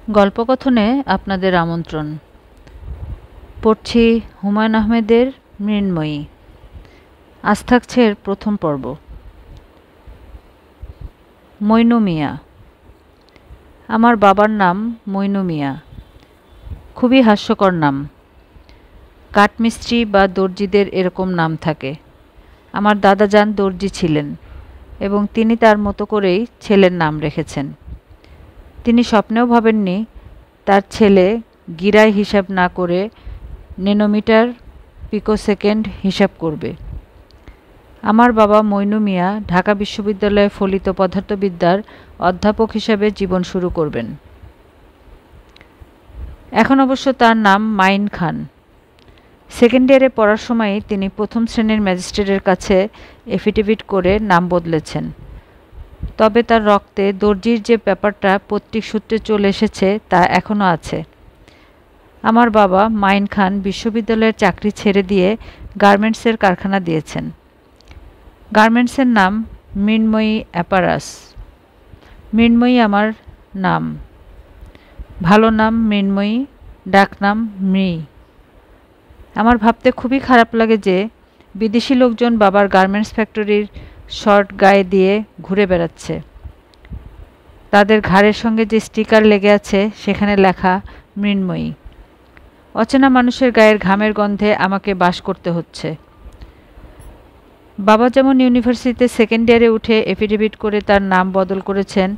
গল্পকথনে আপনাদের আমন্ত্রণ। পড়ছি হুমায়ুন আহমেদের মৃন্ময়ী। আজ থাকছে এর প্রথম পর্ব। মইনু মিয়া। আমার বাবার নাম মইনু মিয়া। খুবই হাস্যকর নাম। কাঠমিস্ত্রি বা দর্জিদের এরকম নাম থাকে। আমার দাদাজান দর্জি ছিলেন এবং তিনি তার মতো করেই ছেলের নাম রেখেছেন। তিনি স্বপ্নেও ভাবেননি তার ছেলে গিরায় হিসাব না করে ন্যানোমিটার পিকোসেকেন্ড হিসাব করবে। আমার বাবা মইনু মিয়া ঢাকা বিশ্ববিদ্যালয়ে ফলিত পদার্থবিদ্যার অধ্যাপক হিসাবে জীবন শুরু করবেন। এখন অবশ্য তার নাম মাইন খান। সেকেন্ড ইয়ারে পড়ার সময়ই তিনি প্রথম শ্রেণীর ম্যাজিস্ট্রেটের কাছে এফিডেভিট করে নাম বদলেছেন। তবে তার রক্তে দর্জির যে ব্যাপারটা পৈতৃক সূত্রে চলে এসেছে তা এখনও আছে। আমার বাবা মাইন খান বিশ্ববিদ্যালয়ের চাকরি ছেড়ে দিয়ে গার্মেন্টসের কারখানা দিয়েছেন। গার্মেন্টসের নাম মৃন্ময়ী অ্যাপারাস। মৃন্ময়ী আমার নাম। ভালো নাম মৃন্ময়ী, ডাকনাম মৃ। আমার ভাবতে খুবই খারাপ লাগে যে বিদেশি লোকজন বাবার গার্মেন্টস ফ্যাক্টরির শর্ট গায়ে দিয়ে ঘুরে বেড়াচ্ছে। তাদের ঘাড়ের সঙ্গে যে স্টিকার লেগে আছে সেখানে লেখা মৃন্ময়ী। অচেনা মানুষের গায়ের ঘামের গন্ধে আমাকে বাস করতে হচ্ছে। বাবা যেমন ইউনিভার্সিটিতে সেকেন্ড ইয়ারে উঠে এফিডেভিট করে তার নাম বদল করেছেন,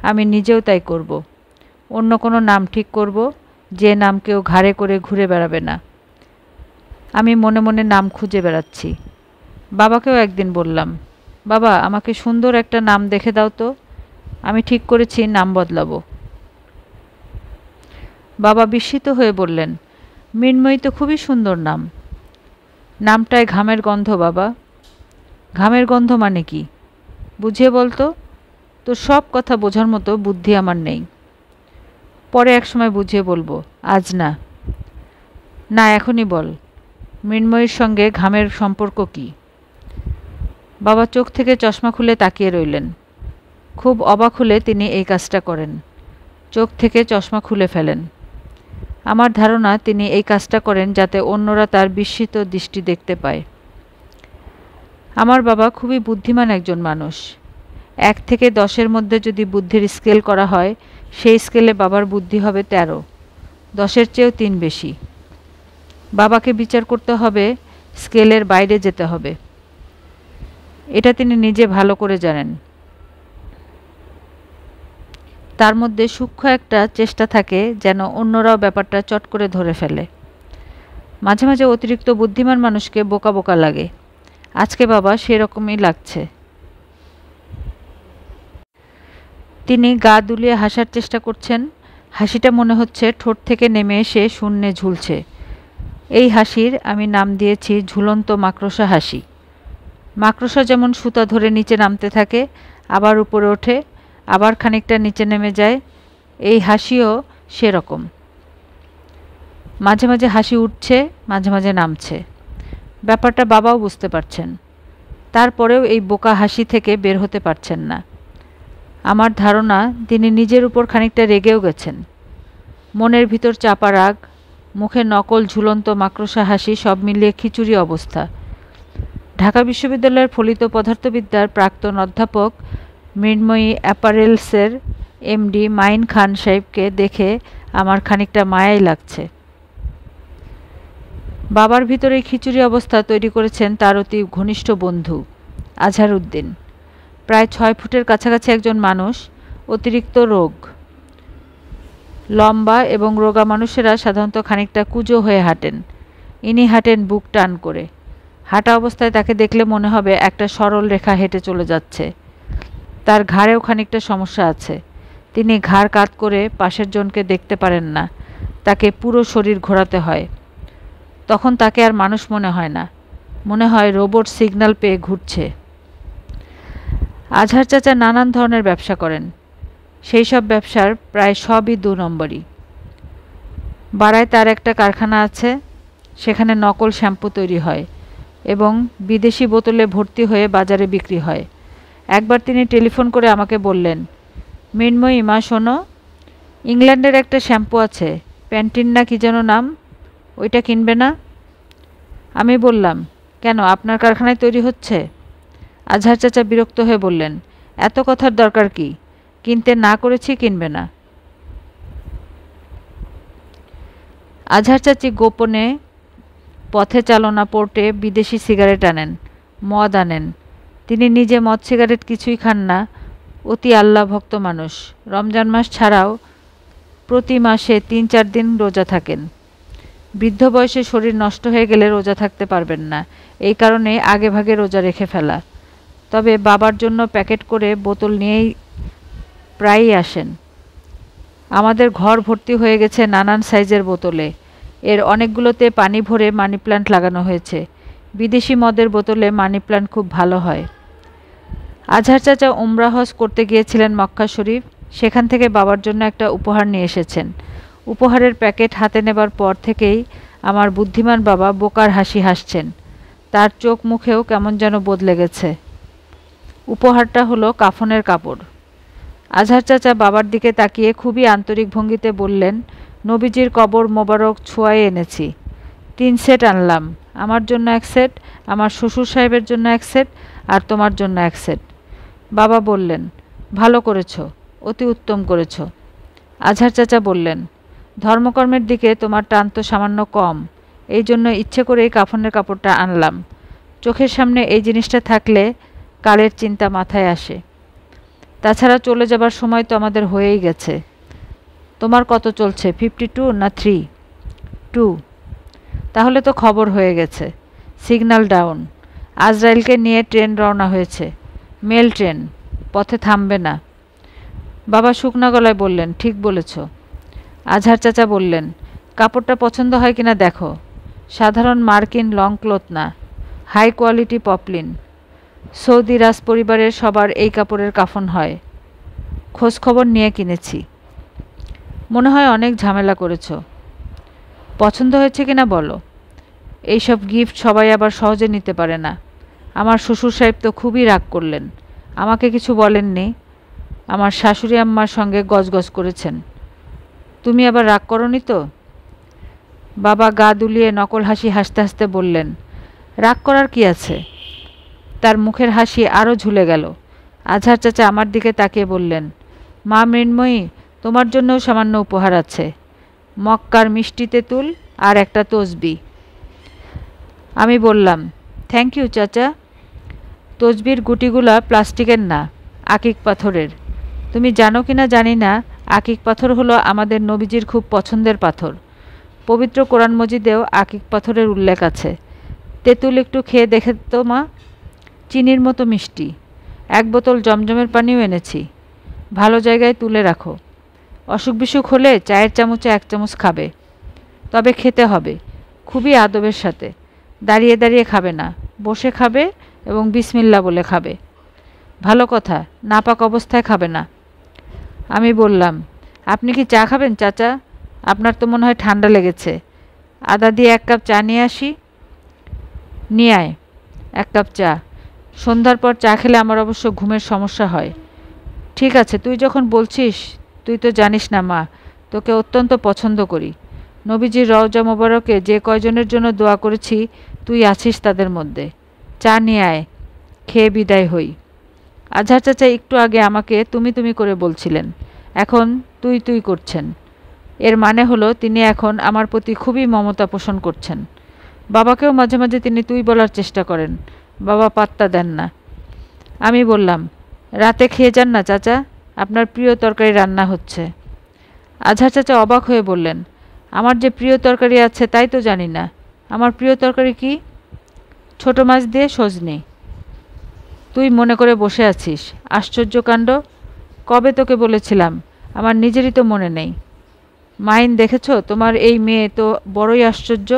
আমি নিজেও তাই করব। অন্য কোনো নাম ঠিক করব, যে নাম কেউ ঘাড়ে করে ঘুরে বেড়াবে না। আমি মনে মনে নাম খুঁজে বেড়াচ্ছি। বাবাকেও একদিন বললাম, বাবা আমাকে সুন্দর একটা নাম দেখে দাও তো, আমি ঠিক করেছি নাম বদলাবো। বাবা বিস্মিত হয়ে বললেন, মৃন্ময়ী তো খুবই সুন্দর নাম। নামটায় ঘামের গন্ধ বাবা। ঘামের গন্ধ মানে কি? বুঝিয়ে বলতো। তোর সব কথা বোঝার মতো বুদ্ধি আমার নেই। পরে একসময় বুঝিয়ে বলবো, আজ না। না, এখনই বল, মৃন্ময়ীর সঙ্গে ঘামের সম্পর্ক কি? বাবা চোখ থেকে চশমা খুলে তাকিয়ে রইলেন। খুব অবাক হলে তিনি এই কাজটা করেন, চোখ থেকে চশমা খুলে ফেলেন। আমার ধারণা তিনি এই কাজটা করেন যাতে অন্যরা তার বিস্মিত দৃষ্টি দেখতে পায়। আমার বাবা খুবই বুদ্ধিমান একজন মানুষ। 1 থেকে 10-এর মধ্যে যদি বুদ্ধির স্কেল করা হয়, সেই স্কেলে বাবার বুদ্ধি হবে 13, 10-এর চেয়েও 3 বেশি। বাবাকে বিচার করতে হবে, স্কেলের বাইরে যেতে হবে। এটা তিনি নিজে ভালো করে জানেন। তার মধ্যে সূক্ষ্ম একটা চেষ্টা থাকে যেন অন্যরাও ব্যাপারটা চট করে ধরে ফেলে। মাঝে মাঝে অতিরিক্ত বুদ্ধিমান মানুষকে বোকা বোকা লাগে। আজকে বাবা সেরকমই লাগছে। তিনি গা দুলিয়ে হাসার চেষ্টা করছেন। হাসিটা মনে হচ্ছে ঠোঁট থেকে নেমে এসে শূন্যে ঝুলছে। এই হাসির আমি নাম দিয়েছি ঝুলন্ত মাকড়সা হাসি। মাকড়সা যেমন সুতা ধরে নিচে নামতে থাকে, আবার উপরে ওঠে, আবার খানিকটা নিচে নেমে যায়, এই হাসিও সেরকম। মাঝে মাঝে হাসি উঠছে, মাঝে মাঝে নামছে। ব্যাপারটা বাবাও বুঝতে পারছেন। তারপরেও এই বোকা হাসি থেকে বের হতে পারছেন না। আমার ধারণা তিনি নিজের উপর খানিকটা রেগেও গেছেন। মনের ভিতর চাপা রাগ, মুখে নকল ঝুলন্ত মাকড়সা হাসি, সব মিলিয়ে খিচুড়ি অবস্থা। ঢাকা বিশ্ববিদ্যালয়ের ফলিত পদার্থবিদ্যার প্রাক্তন অধ্যাপক মৃন্ময়ী অ্যাপারেলসের এমডি মাইন খান সাহেবকে দেখে আমার খানিকটা মায়াই লাগছে। বাবার ভিতরে খিচুড়ি অবস্থা তৈরি করেছেন তার অতি ঘনিষ্ঠ বন্ধু আজহারউদ্দিন। প্রায় 6 ফুটের কাছাকাছি একজন মানুষ, অতিরিক্ত রোগ। লম্বা এবং রোগা মানুষেরা সাধারণত খানিকটা কুঁজো হয়ে হাঁটেন। ইনি হাঁটেন বুক টান করে। হাঁটা অবস্থায় তাকে দেখলে মনে হবে একটা সরল রেখা হেঁটে চলে যাচ্ছে। তার ঘাড়েও খানিকটা সমস্যা আছে। তিনি ঘাড় কাত করে পাশের জনকে দেখতে পারেন না, তাকে পুরো শরীর ঘোরাতে হয়। তখন তাকে আর মানুষ মনে হয় না, মনে হয় রোবট সিগন্যাল পেয়ে ঘুরছে। আজহার চাচা নানান ধরনের ব্যবসা করেন। সেই সব ব্যবসার প্রায় সবই 2 নম্বরই। বারায় তার একটা কারখানা আছে, সেখানে নকল শ্যাম্পু তৈরি হয় এবং বিদেশি বোতলে ভর্তি হয়ে বাজারে বিক্রি হয়। একবার তিনি টেলিফোন করে আমাকে বললেন, মৃন্ময়ী মা শোনো, ইংল্যান্ডের একটা শ্যাম্পু আছে, প্যান্টিন না কি যেন নাম, ওইটা কিনবে না? আমি বললাম, কেন, আপনার কারখানায় তৈরি হচ্ছে? আজহার চাচা বিরক্ত হয়ে বললেন, এত কথার দরকার কি? কিনতে না করেছি, কিনবে না। আজহার চাচি গোপনে পথে চালনা পোর্টে বিদেশি সিগারেট আনেন, মদ আনেন। তিনি নিজে মদ সিগারেট কিছুই খান না, অতি আল্লাহ ভক্ত মানুষ। রমজান মাস ছাড়াও প্রতি মাসে ৩-৪ দিন রোজা থাকেন। বৃদ্ধ বয়সে শরীর নষ্ট হয়ে গেলে রোজা থাকতে পারবেন না, এই কারণে আগেভাগে রোজা রেখে ফেলা। তবে বাবার জন্য প্যাকেট করে বোতল নিয়েই প্রায়ই আসেন। আমাদের ঘর ভর্তি হয়ে গেছে নানান সাইজের বোতলে। এর অনেকগুলোতে পানি ভরে মানি প্ল্যান্ট লাগানো হয়েছে। বিদেশি মদের বোতলে মানি প্ল্যান্ট খুব ভালো হয়। আজহার চাচা উমরা হজ করতে গিয়েছিলেন মক্কা শরীফ, সেখান থেকে বাবার জন্য একটা উপহার নিয়ে এসেছেন। উপহারের প্যাকেট হাতে নেবার পর থেকেই আমার বুদ্ধিমান বাবা বোকার হাসি হাসছেন। তার চোখ মুখেও কেমন যেন বদলে গেছে। উপহারটা হলো কাফনের কাপড়। আজহার চাচা বাবার দিকে তাকিয়ে খুবই আন্তরিক ভঙ্গিতে বললেন, নবীজির কবর মোবারক ছোঁয়ায় এনেছি। 3 সেট আনলাম, আমার জন্য 1 সেট, আমার শ্বশুর সাহেবের জন্য 1 সেট, আর তোমার জন্য 1 সেট। বাবা বললেন, ভালো করেছ, অতি উত্তম করেছ। আজহার চাচা বললেন, ধর্মকর্মের দিকে তোমার টান তো সামান্য কম, এই জন্য ইচ্ছে করেই কাফনের কাপড়টা আনলাম। চোখের সামনে এই জিনিসটা থাকলে কালের চিন্তা মাথায় আসে। তাছাড়া চলে যাবার সময় তো আমাদের হয়েই গেছে। তোমার কত চলছে, 52 না 3? 2। তাহলে তো খবর হয়ে গেছে। Signal down. আজরাইলকে নিয়ে ট্রেন রওনা হয়েছে, মেল ট্রেন, পথে থামবে না। বাবা শুকনা গলায় বললেন, ঠিক বলেছ। আজহার চাচা বললেন, কাপড়টা পছন্দ হয় কিনা দেখো। সাধারণ মার্কিন লং ক্লথ না, হাই কোয়ালিটি পপলিন। সৌদি রাজ পরিবারের সবার এই কাপড়ের কাফন হয়, খোঁজ খবর নিয়ে কিনেছি। মনে হয় অনেক ঝামেলা করেছ। পছন্দ হয়েছে কিনা বলো। এইসব গিফট সবাই আবার সহজে নিতে পারে না। আমার শ্বশুর সাহেব তো খুবই রাগ করলেন, আমাকে কিছু বলেননি, আমার শাশুড়ি আম্মার সঙ্গে গজগজ করেছেন। তুমি আবার রাগ করনি তো? বাবা গা দুলিয়ে নকল হাসি হাসতে হাসতে বললেন, রাগ করার কি আছে? তার মুখের হাসি আরও ঝুলে গেল। আজহার চাচা আমার দিকে তাকিয়ে বললেন, মা মৃন্ময়ী, তোমার জন্যও সামান্য উপহার আছে, মক্কার মিষ্টি তেঁতুল আর একটা তসবি। আমি বললাম, থ্যাংক ইউ চাচা। তসবির গুটিগুলা প্লাস্টিকের না, আকিক পাথরের। তুমি জানো কিনা জানি না, আকিক পাথর হলো আমাদের নবীজির খুব পছন্দের পাথর। পবিত্র কোরআন মজিদেও আকিক পাথরের উল্লেখ আছে। তেঁতুল একটু খেয়ে দেখে তো মা, চিনির মতো মিষ্টি। 1 বোতল জমজমের পানিও এনেছি, ভালো জায়গায় তুলে রাখো। অসুখ বিসুখ হলে চায়ের চামচে 1 চামচ খাবে, তবে খেতে হবে খুবই আদবের সাথে। দাঁড়িয়ে দাঁড়িয়ে খাবে না, বসে খাবে এবং বিসমিল্লা বলে খাবে। ভালো কথা, নাপাক অবস্থায় খাবে না। আমি বললাম, আপনি কি চা খাবেন চাচা? আপনার তো মনে হয় ঠান্ডা লেগেছে। আদা দিয়ে 1 কাপ চা নিয়ে আসি। নিয়ে আয় 1 কাপ চা। সন্ধ্যার পর চা খেলে আমার অবশ্য ঘুমের সমস্যা হয়। ঠিক আছে, তুই যখন বলছিস, তুই তো জানিস না মা, তোকে অত্যন্ত পছন্দ করি। নবীজির রওজা মোবারকে যে কয়জনের জন্য দোয়া করেছি, তুই আছিস তাদের মধ্যে। চা নিয়ে আয়, খেয়ে বিদায় হই। আজহার চাচা একটু আগে আমাকে তুমি তুমি করে বলছিলেন, এখন তুই তুই করছেন। এর মানে হলো তিনি এখন আমার প্রতি খুবই মমতা পোষণ করছেন। বাবাকেও মাঝে মাঝে তিনি তুই বলার চেষ্টা করেন, বাবা পাত্তা দেন না। আমি বললাম, রাতে খেয়ে যান না চাচা, আপনার প্রিয় তরকারি রান্না হচ্ছে। আজহার চাচা অবাক হয়ে বললেন, আমার যে প্রিয় তরকারি আছে তাই তো জানি না। আমার প্রিয় তরকারি কি? ছোট মাছ দিয়ে সজনে। তুই মনে করে বসে আছিস, আশ্চর্য কাণ্ড। কবে তোকে বলেছিলাম? আমার নিজেরই তো মনে নেই। মাইন দেখেছ, তোমার এই মেয়ে তো বড়ই আশ্চর্য।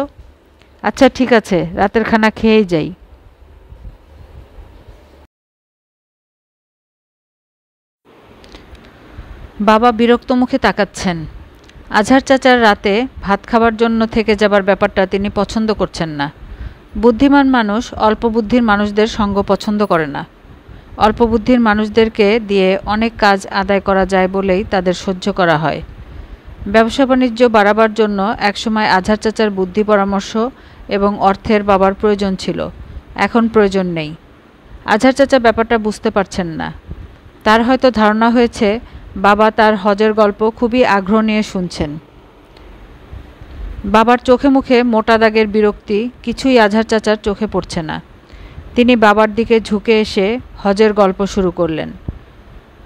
আচ্ছা ঠিক আছে, রাতের খানা খেয়েই যাই। বাবা বিরক্ত মুখে তাকাচ্ছেন। আজহার চাচার রাতে ভাত খাবার জন্য থেকে যাবার ব্যাপারটা তিনি পছন্দ করছেন না। বুদ্ধিমান মানুষ অল্প বুদ্ধির মানুষদের সঙ্গ পছন্দ করে না। অল্প বুদ্ধির মানুষদেরকে দিয়ে অনেক কাজ আদায় করা যায় বলেই তাদের সহ্য করা হয়। ব্যবসা বাণিজ্য বাড়াবার জন্য একসময় আজহার চাচার বুদ্ধি পরামর্শ এবং অর্থের বাবার প্রয়োজন ছিল, এখন প্রয়োজন নেই। আজহার চাচা ব্যাপারটা বুঝতে পারছেন না। তার হয়তো ধারণা হয়েছে বাবা তার হজের গল্প খুবই আগ্রহ নিয়ে শুনছেন। বাবার চোখে মুখে মোটা দাগের বিরক্তি কিছুই আজহার চাচার চোখে পড়ছে না। তিনি বাবার দিকে ঝুঁকে এসে হজের গল্প শুরু করলেন।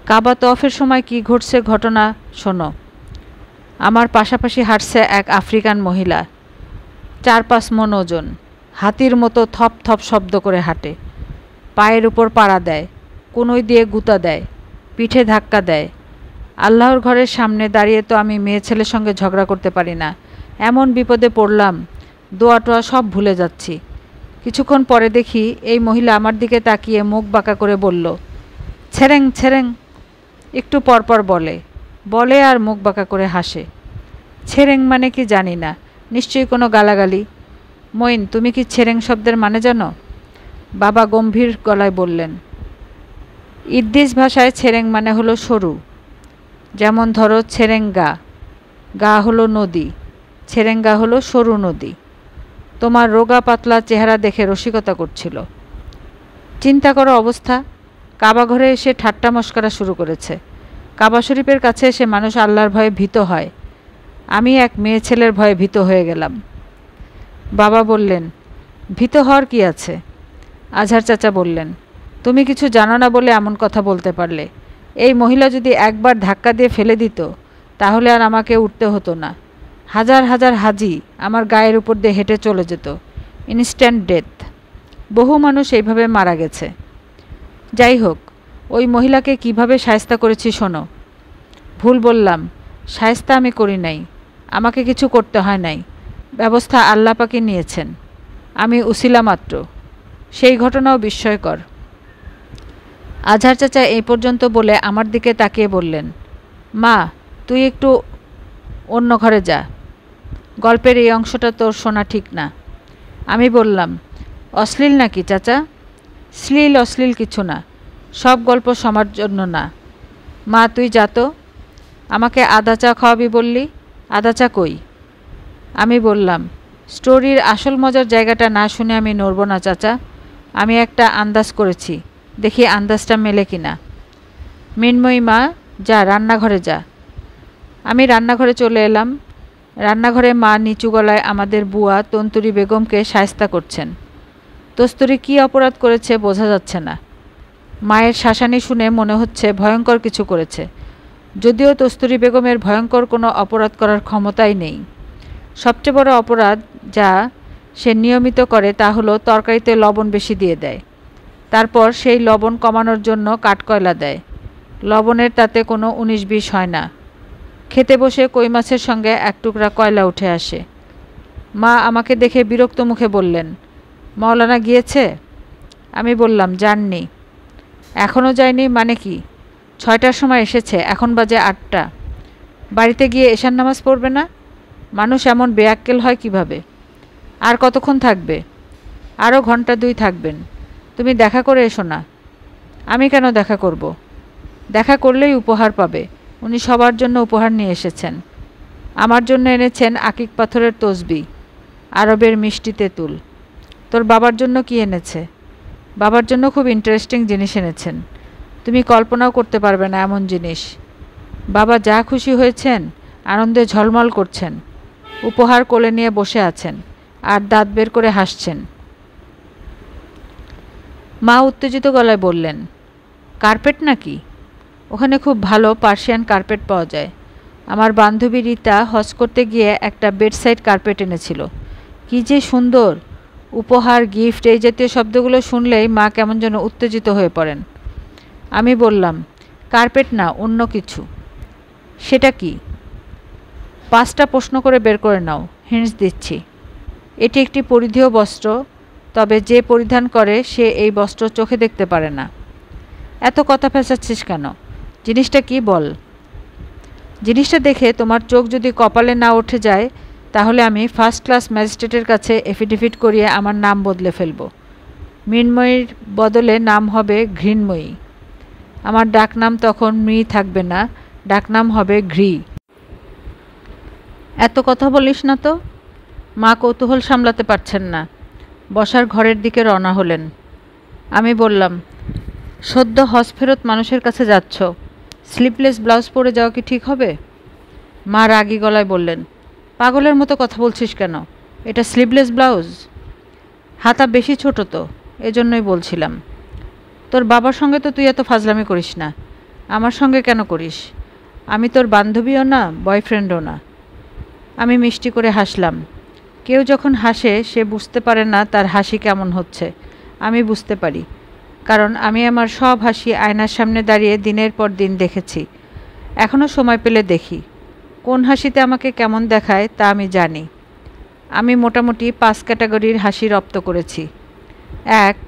কাবা তওয়াফের সময় কি ঘটছে ঘটনা শোনো। আমার পাশাপাশি হাঁটছে এক আফ্রিকান মহিলা, 4-5 মণ ওজন, হাতির মতো থপ থপ শব্দ করে হাঁটে, পায়ের উপর পাড়া দেয়, কোনোই দিয়ে গুঁতা দেয়, পিঠে ধাক্কা দেয়। আল্লাহর ঘরের সামনে দাঁড়িয়ে তো আমি মেয়ে ছেলের সঙ্গে ঝগড়া করতে পারি না, এমন বিপদে পড়লাম, দোয়া টোয়া সব ভুলে যাচ্ছি। কিছুক্ষণ পরে দেখি এই মহিলা আমার দিকে তাকিয়ে মুখ বাঁকা করে বলল, ছেরেং ছেরেং। একটু পরপর বলে আর মুখ বাঁকা করে হাসে। ছেরেং মানে কি জানি না, নিশ্চয়ই কোনো গালাগালি। মঈন, তুমি কি ছেরেং শব্দের মানে জানো? বাবা গম্ভীর গলায় বললেন, ইদ্দিস ভাষায় ছেরেং মানে হলো সরু। যেমন ধরো ছেরেঙ্গা, গা হলো নদী, ছেরেঙ্গা হলো সরু নদী। তোমার রোগা পাতলা চেহারা দেখে রসিকতা করছিল। চিন্তা করো অবস্থা, কাবা ঘরে এসে ঠাট্টা মশকরা শুরু করেছে। কাবা শরীফের কাছে এসে মানুষ আল্লাহর ভয়ে ভীত হয়, আমি এক মেয়ে ছেলের ভয়ে ভীত হয়ে গেলাম। বাবা বললেন, ভীত হওয়ার কি আছে? আজহার চাচা বললেন, তুমি কিছু জানো না বলে এমন কথা বলতে পারলে। এই মহিলা যদি একবার ধাক্কা দিয়ে ফেলে দিত তাহলে আর আমাকে উঠতে হতো না। হাজার হাজার হাজি আমার গায়ের উপর দিয়ে হেঁটে চলে যেত, ইনস্ট্যান্ট ডেথ। বহু মানুষ এইভাবে মারা গেছে। যাই হোক, ওই মহিলাকে কিভাবে শায়েস্তা করেছি শোনো। ভুল বললাম, শায়েস্তা আমি করি নাই, আমাকে কিছু করতে হয় নাই, ব্যবস্থা আল্লাহ পাকই নিয়েছেন, আমি উসিলা মাত্র। সেই ঘটনাও বিস্ময়কর। আজহার চাচা এই পর্যন্ত বলে আমার দিকে তাকিয়ে বললেন, মা তুই একটু অন্য ঘরে যা, গল্পের এই অংশটা তোর শোনা ঠিক না। আমি বললাম, অশ্লীল নাকি চাচা? শ্লীল অশ্লীল কিছু না, সব গল্প সমার জন্য না। মা তুই যা তো, আমাকে আদা চা খাওয়াবি বললি, আদা চা কই? আমি বললাম, স্টোরির আসল মজার জায়গাটা না শুনে আমি নড়ব না চাচা, আমি একটা আন্দাজ করেছি, দেখি আন্দাজটা মেলে কিনা। মৃন্ময়ী মা যা রান্নাঘরে যা। আমি রান্নাঘরে চলে এলাম। রান্নাঘরে মা নিচু গলায় আমাদের বুয়া তন্তুরি বেগমকে শায়েস্তা করছেন। তস্তুরি কী অপরাধ করেছে বোঝা যাচ্ছে না। মায়ের শাসানি শুনে মনে হচ্ছে ভয়ঙ্কর কিছু করেছে, যদিও তস্তুরি বেগমের ভয়ঙ্কর কোনো অপরাধ করার ক্ষমতাই নেই। সবচেয়ে বড় অপরাধ যা সে নিয়মিত করে তা হলো তরকারিতে লবণ বেশি দিয়ে দেয়, তারপর সেই লবণ কমানোর জন্য কাঠকয়লা দেয়। লবণের তাতে কোনো 19-20 হয় না। খেতে বসে কই মাছের সঙ্গে এক টুকরা কয়লা উঠে আসে। মা আমাকে দেখে বিরক্ত মুখে বললেন, মওলানা গিয়েছে? আমি বললাম, যাননি। এখনও যায়নি মানে কি? 6টার সময় এসেছে, এখন বাজে 8টা। বাড়িতে গিয়ে এশার নামাজ পড়বে না? মানুষ এমন বেয়াক্কেল হয় কিভাবে? আর কতক্ষণ থাকবে? আরও ঘন্টা 2 থাকবেন। তুমি দেখা করে এসো না। আমি কেন দেখা করব? দেখা করলেই উপহার পাবে। উনি সবার জন্য উপহার নিয়ে এসেছেন। আমার জন্য এনেছেন আকিক পাথরের তসবি, আরবের মিষ্টি তেঁতুল। তোর বাবার জন্য কি এনেছে? বাবার জন্য খুব ইন্টারেস্টিং জিনিস এনেছেন, তুমি কল্পনাও করতে পারবে না এমন জিনিস। বাবা যা খুশি হয়েছেন, আনন্দে ঝলমল করছেন, উপহার কোলে নিয়ে বসে আছেন আর দাঁত বের করে হাসছেন। মা উত্তেজিত গলায় বললেন, কার্পেট নাকি? ওখানে খুব ভালো পার্সিয়ান কার্পেট পাওয়া যায়। আমার বান্ধবী রীতা হজ করতে গিয়ে একটা বেডসাইড কার্পেট এনেছিল, কী যে সুন্দর। উপহার, গিফট এই জাতীয় শব্দগুলো শুনলেই মা কেমন যেন উত্তেজিত হয়ে পড়েন। আমি বললাম, কার্পেট না, অন্য কিছু। সেটা কি? 5টা প্রশ্ন করে বের করে নাও, হিন্টস দিচ্ছি। এটি একটি পরিধেয় বস্ত্র, তবে যে পরিধান করে সে এই বস্ত্র চোখে দেখতে পারে না। এত কথা ফেঁসাচ্ছিস কেন? জিনিসটা কি বল। জিনিসটা দেখে তোমার চোখ যদি কপালে না উঠে যায় তাহলে আমি ফার্স্ট ক্লাস ম্যাজিস্ট্রেটের কাছে এফিডেভিট করিয়ে আমার নাম বদলে ফেলব। মৃন্ময়ীর বদলে নাম হবে ঘৃণময়ী। আমার ডাকনাম তখন মৃ থাকবে না, ডাকনাম হবে ঘৃ। এত কথা বলিস না তো। মা কৌতূহল সামলাতে পারছেন না, বসার ঘরের দিকে রওনা হলেন। আমি বললাম, সদ্য হজ ফেরত মানুষের কাছে যাচ্ছ, স্লিপলেস ব্লাউজ পরে যাওয়া কি ঠিক হবে? মা রাগী গলায় বললেন, পাগলের মতো কথা বলছিস কেন? এটা স্লিভলেস ব্লাউজ। হাতা বেশি ছোট তো, এজন্যই বলছিলাম। তোর বাবার সঙ্গে তো তুই এত ফাজলামি করিস না, আমার সঙ্গে কেন করিস? আমি তোর বান্ধবীও না, বয়ফ্রেন্ডও না। আমি মিষ্টি করে হাসলাম। কেউ যখন হাসে সে বুঝতে পারে না তার হাসি কেমন হচ্ছে। আমি বুঝতে পারি, কারণ আমি আমার সব হাসি আয়নার সামনে দাঁড়িয়ে দিনের পর দিন দেখেছি। এখনও সময় পেলে দেখি কোন হাসিতে আমাকে কেমন দেখায় তা আমি জানি। আমি মোটামুটি 5 ক্যাটাগরির হাসি রপ্ত করেছি। 1,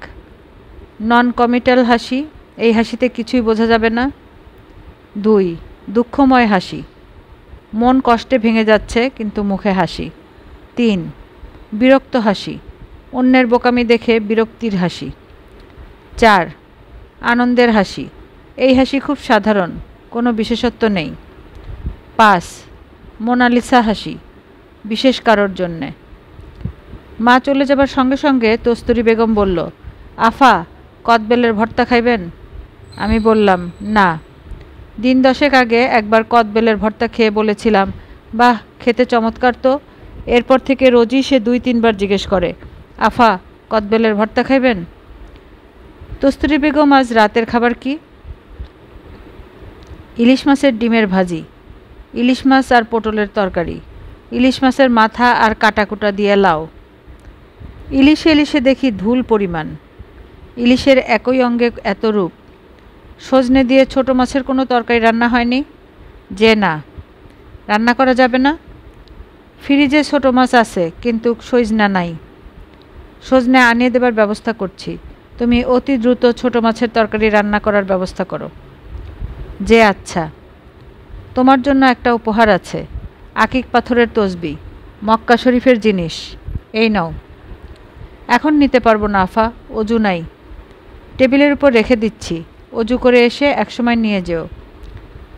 নন কমিটাল হাসি, এই হাসিতে কিছুই বোঝা যাবে না। 2, দুঃখময় হাসি, মন কষ্টে ভেঙে যাচ্ছে কিন্তু মুখে হাসি। 3, বিরক্ত হাসি, অন্যের বোকামি দেখে বিরক্তির হাসি। 4, আনন্দের হাসি, এই হাসি খুব সাধারণ, কোনো বিশেষত্ব নেই। 5, মোনালিসা হাসি, বিশেষ কারোর জন্যে। মা চলে যাবার সঙ্গে সঙ্গে কস্তুরী বেগম বলল, আফা, কদবেলের ভর্তা খাইবেন? আমি বললাম, না। দিন 10 আগে একবার কদবেলের ভর্তা খেয়ে বলেছিলাম, বাহ, খেতে চমৎকার তো। এরপর থেকে রোজই সে 2-3 বার জিজ্ঞেস করে, আফা, কদবেলের ভর্তা খাইবেন? কস্তুরী বেগম, আজ রাতের খাবার কি? ইলিশ মাছের ডিমের ভাজি, ইলিশ মাছ আর পটলের তরকারি, ইলিশ মাছের মাথা আর কাটাকুটা দিয়ে লাউ। ইলিশে ইলিশে দেখি ধুল পরিমাণ। ইলিশের একই অঙ্গে এত রূপ। সজনে দিয়ে ছোট মাছের কোনো তরকারি রান্না হয়নি? যে না, রান্না করা যাবে না। ফ্রিজে ছোট মাছ আছে, কিন্তু সজনা নাই। সজনে আনিয়ে দেবার ব্যবস্থা করছি। তুমি অতি দ্রুত ছোট মাছের তরকারি রান্না করার ব্যবস্থা করো। যে আচ্ছা। তোমার জন্য একটা উপহার আছে, আকিক পাথরের তসবি, মক্কা শরীফের জিনিস। এই নাও। এখন নিতে পারবো না আফা, অজু নাই। টেবিলের উপর রেখে দিচ্ছি, অজু করে এসে একসময় নিয়ে যেও।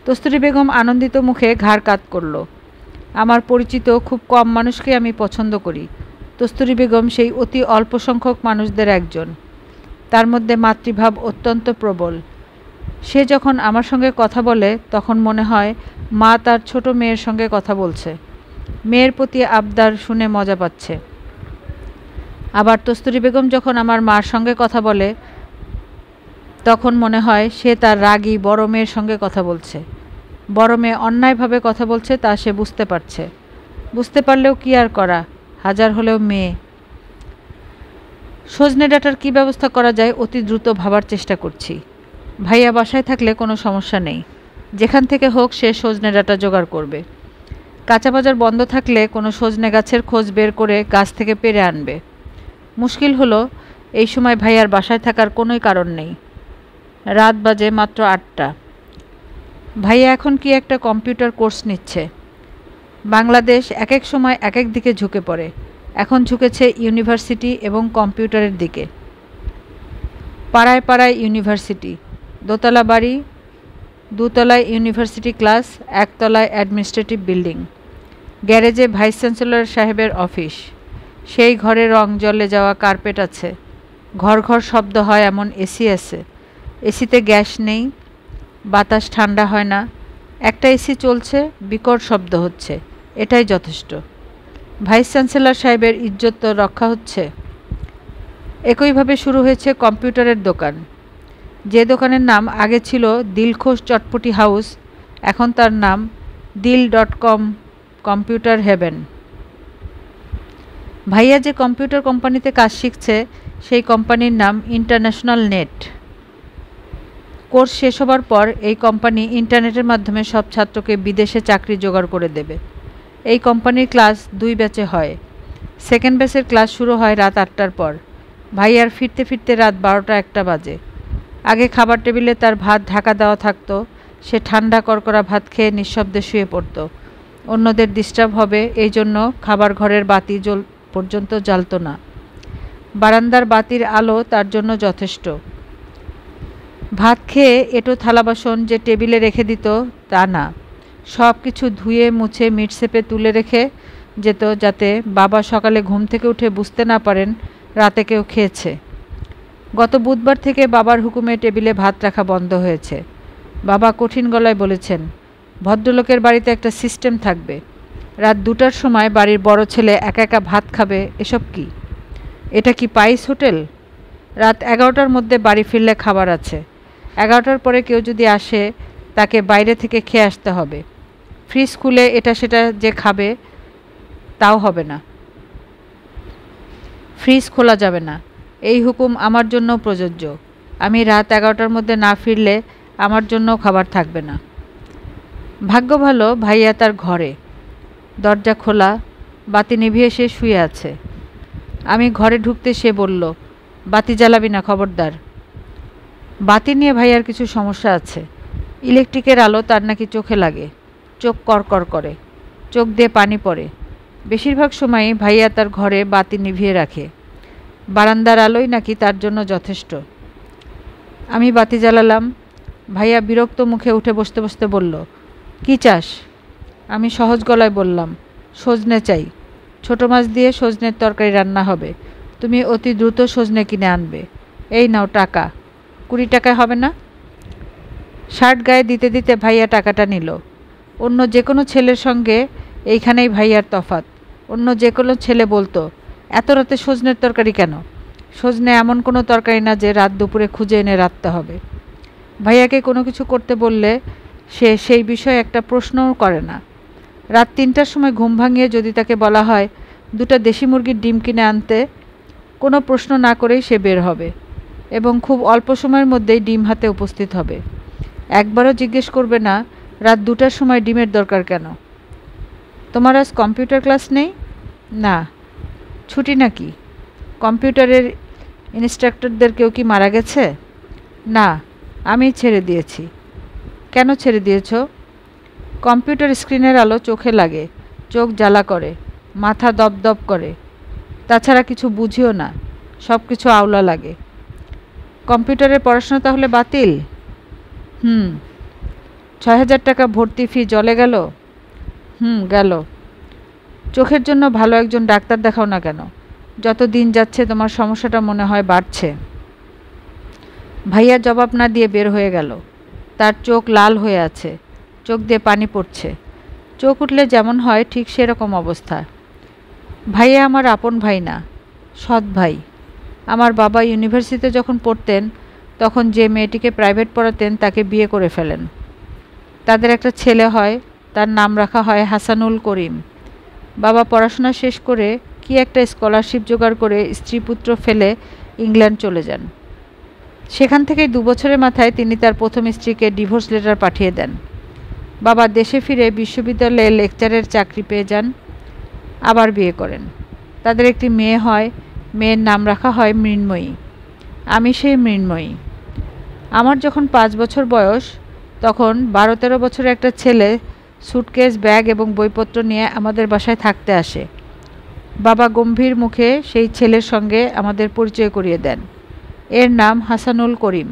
কস্তুরী বেগম আনন্দিত মুখে ঘাড় কাত করল। আমার পরিচিত খুব কম মানুষকে আমি পছন্দ করি। কস্তুরী বেগম সেই অতি অল্প সংখ্যক মানুষদের একজন। তার মধ্যে মাতৃভাব অত্যন্ত প্রবল। সে যখন আমার সঙ্গে কথা বলে তখন মনে হয় মা তার ছোট মেয়ের সঙ্গে কথা বলছে, মেয়ের প্রতি আবদার শুনে মজা পাচ্ছে। আবার কস্তুরী বেগম যখন আমার মার সঙ্গে কথা বলে তখন মনে হয় সে তার রাগী বড় মেয়ের সঙ্গে কথা বলছে। বড় মেয়ে অন্যায়ভাবে কথা বলছে তা সে বুঝতে পারছে। বুঝতে পারলেও কি আর করা, হাজার হলেও মেয়ে। সজনে ডাঁটার কী ব্যবস্থা করা যায় অতি দ্রুত ভাবার চেষ্টা করছি। ভাইয়া বাসায় থাকলে কোনো সমস্যা নেই, যেখান থেকে হোক সে সজনে ডাঁটা জোগাড় করবে। কাঁচা বাজার বন্ধ থাকলে কোনো সজনে গাছের খোঁজ বের করে গাছ থেকে পেড়ে আনবে। মুশকিল হলো এই সময় ভাইয়ার বাসায় থাকার কোনোই কারণ নেই। রাত বাজে মাত্র 8টা। ভাইয়া এখন কি একটা কম্পিউটার কোর্স নিচ্ছে। বাংলাদেশ এক এক সময় এক এক দিকে ঝুঁকে পড়ে। এখন ঝুঁকেছে ইউনিভার্সিটি এবং কম্পিউটারের দিকে। পাড়ায় পাড়ায় ইউনিভার্সিটি, দোতলা বাড়ি, 2 তলায় ইউনিভার্সিটি ক্লাস, 1 তলায় অ্যাডমিনিস্ট্রেটিভ বিল্ডিং, গ্যারেজে ভাইস চ্যান্সেলর সাহেবের অফিস। সেই ঘরে রং জ্বলে যাওয়া কার্পেট আছে। ঘর ঘর শব্দ হয় এমন এসি আছে। এসিতে গ্যাস নেই, বাতাস ঠান্ডা হয় না। একটা এসি চলছে, বিকট শব্দ হচ্ছে, এটাই যথেষ্ট। ভাইস চ্যান্সেলর সাহেবের ইজ্জত তো রক্ষা হচ্ছে। একইভাবে শুরু হয়েছে কম্পিউটারের দোকান। যে দোকানের নাম আগে ছিল দিলখোশ চটপটি হাউস, এখন তার নাম দিল.com কম্পিউটার হেভেন। ভাইয়া যে কম্পিউটার কোম্পানিতে কাজ শিখছে সেই কোম্পানির নাম ইন্টারন্যাশনাল নেট। কোর্স শেষ হবার পর এই কোম্পানি ইন্টারনেটের মাধ্যমে সব ছাত্রকে বিদেশে চাকরি জোগাড় করে দেবে। এই কোম্পানির ক্লাস 2 ব্যাচে হয়। সেকেন্ড ব্যাচের ক্লাস শুরু হয় রাত 8টার পর। ভাইয়ার ফিরতে ফিরতে রাত 12টা-1টা বাজে। আগে খাবার টেবিলে তার ভাত ঢাকা দেওয়া থাকতো। সে ঠান্ডা করকরা ভাত খেয়ে নিঃশব্দে শুয়ে পড়ত। অন্যদের ডিস্টার্ব হবে এই জন্য খাবার ঘরের বাতি পর্যন্ত জ্বালত না। বারান্দার বাতির আলো তার জন্য যথেষ্ট। ভাত খেয়ে এঁটো থালা বাসন যে টেবিলে রেখে দিত তা না, সব কিছু ধুয়ে মুছে মিটশেপে তুলে রেখে যেত, যাতে বাবা সকালে ঘুম থেকে উঠে বুঝতে না পারেন রাতে কেউ খেয়েছে। গত বুধবার থেকে বাবার হুকুমে টেবিলে ভাত রাখা বন্ধ হয়েছে। বাবা কঠিন গলায় বলেছেন, ভদ্রলোকের বাড়িতে একটা সিস্টেম থাকবে। রাত 2টার সময় বাড়ির বড় ছেলে একা একা ভাত খাবে, এসব কি? এটা কি পাইস হোটেল? রাত 11টার মধ্যে বাড়ি ফিরলে খাবার আছে। 11টার পরে কেউ যদি আসে তাকে বাইরে থেকে খেয়ে আসতে হবে। ফ্রিজ খুলে এটা সেটা যে খাবে তাও হবে না। ফ্রিজ খোলা যাবে না। এই হুকুম আমার জন্য প্রযোজ্য। আমি রাত 11টার মধ্যে না ফিরলে আমার জন্য খাবার থাকবে না। ভাগ্য ভালো ভাইয়া তার ঘরে। দরজা খোলা, বাতি নিভিয়ে সে শুয়ে আছে। আমি ঘরে ঢুকতে সে বলল, বাতি জ্বালাবি না, খবরদার। বাতি নিয়ে ভাইয়ার কিছু সমস্যা আছে। ইলেকট্রিকের আলো তার নাকি চোখে লাগে, চোখ করকর করে, চোখ দিয়ে পানি পড়ে। বেশিরভাগ সময়ই ভাইয়া তার ঘরে বাতি নিভিয়ে রাখে। বারান্দার আলোই নাকি তার জন্য যথেষ্ট। আমি বাতি জ্বালালাম। ভাইয়া বিরক্ত মুখে উঠে বসতে বসতে বলল, কি চাস? আমি সহজ গলায় বললাম, সজনে চাই। ছোটো মাছ দিয়ে সজনের তরকারি রান্না হবে। তুমি অতি দ্রুত সজনে কিনে আনবে। এই নাও টাকা। 20 টাকায় হবে না? শার্ট গায়ে দিতে দিতে ভাইয়া টাকাটা নিল। অন্য যে কোনো ছেলের সঙ্গে এইখানেই ভাইয়ার তফাৎ। অন্য যে কোনো ছেলে বলতো, এত রাতে সজনের তরকারি কেন? সজনে এমন কোনো তরকারি না যে রাত দুপুরে খুঁজে এনে রাখতে হবে। ভাইয়াকে কোনো কিছু করতে বললে সে সেই বিষয়ে একটা প্রশ্নও করে না। রাত 3টার সময় ঘুম ভাঙিয়ে যদি তাকে বলা হয় 2টা দেশি মুরগির ডিম কিনে আনতে, কোনো প্রশ্ন না করেই সে বের হবে এবং খুব অল্প সময়ের মধ্যেই ডিম হাতে উপস্থিত হবে। একবারও জিজ্ঞেস করবে না রাত 2টার সময় ডিমের দরকার কেন। তোমার আজ কম্পিউটার ক্লাস নেই? না। ছুটি নাকি? কম্পিউটারের ইনস্ট্রাক্টরদের কেউ কি মারা গেছে? না, আমি ছেড়ে দিয়েছি। কেন ছেড়ে দিয়েছ? কম্পিউটার স্ক্রিনের আলো চোখে লাগে, চোখ জ্বালা করে, মাথা দপদপ করে। তাছাড়া কিছু বুঝিও না, সব কিছু আওলা লাগে। কম্পিউটারের পড়াশোনা তাহলে বাতিল? 6000 টাকা ভর্তি ফি জলে গেল? গেল। চোখের জন্য ভালো একজন ডাক্তার দেখাও না কেন? যত দিন যাচ্ছে তোমার সমস্যাটা মনে হয় বাড়ছে। ভাইয়া জবাব না দিয়ে বের হয়ে গেল। তার চোখ লাল হয়ে আছে, চোখ দিয়ে পানি পড়ছে। চোখ উঠলে যেমন হয় ঠিক সেরকম অবস্থা। ভাইয়া আমার আপন ভাই না, সৎ ভাই। আমার বাবা ইউনিভার্সিটিতে যখন পড়তেন তখন যে মেয়েটিকে প্রাইভেট পড়াতেন তাকে বিয়ে করে ফেলেন। তাদের একটা ছেলে হয়, তার নাম রাখা হয় হাসানুল করিম। বাবা পড়াশোনা শেষ করে কি একটা স্কলারশিপ জোগাড় করে স্ত্রীপুত্র ফেলে ইংল্যান্ড চলে যান। সেখান থেকেই 2 বছরের মাথায় তিনি তার প্রথম স্ত্রীকে ডিভোর্স লেটার পাঠিয়ে দেন। বাবা দেশে ফিরে বিশ্ববিদ্যালয়ে লেকচারের চাকরি পেয়ে যান, আবার বিয়ে করেন। তাদের একটি মেয়ে হয়, মেয়ের নাম রাখা হয় মৃন্ময়ী। আমি সেই মৃন্ময়ী। আমার যখন 5 বছর বয়স তখন 12-13 বছরের একটা ছেলে সুটকেস, ব্যাগ এবং বইপত্র নিয়ে আমাদের বাসায় থাকতে আসে। বাবা গম্ভীর মুখে সেই ছেলের সঙ্গে আমাদের পরিচয় করিয়ে দেন। এর নাম হাসানুল করিম,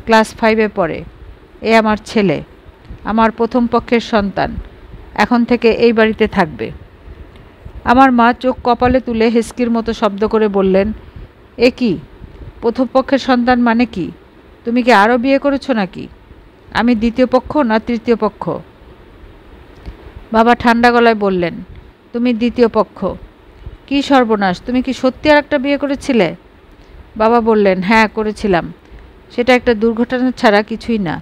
ক্লাস 5-এ পড়ে। এ আমার ছেলে, আমার প্রথম পক্ষের সন্তান, এখন থেকে এই বাড়িতে থাকবে। আমার মা চোখ কপালে তুলে হেসকির মতো শব্দ করে বললেন, এ কি? প্রথম পক্ষের সন্তান মানে কি? তুমি কি আরও বিয়ে করেছো নাকি? আমি দ্বিতীয় পক্ষ না তৃতীয় পক্ষ? বাবা ঠান্ডা গলায় বললেন, তুমি দ্বিতীয় পক্ষ। কি সর্বনাশ, তুমি কি সত্যি আর একটা বিয়ে করেছিলে? বাবা বললেন, হ্যাঁ করেছিলাম। সেটা একটা দুর্ঘটনা ছাড়া কিছুই না।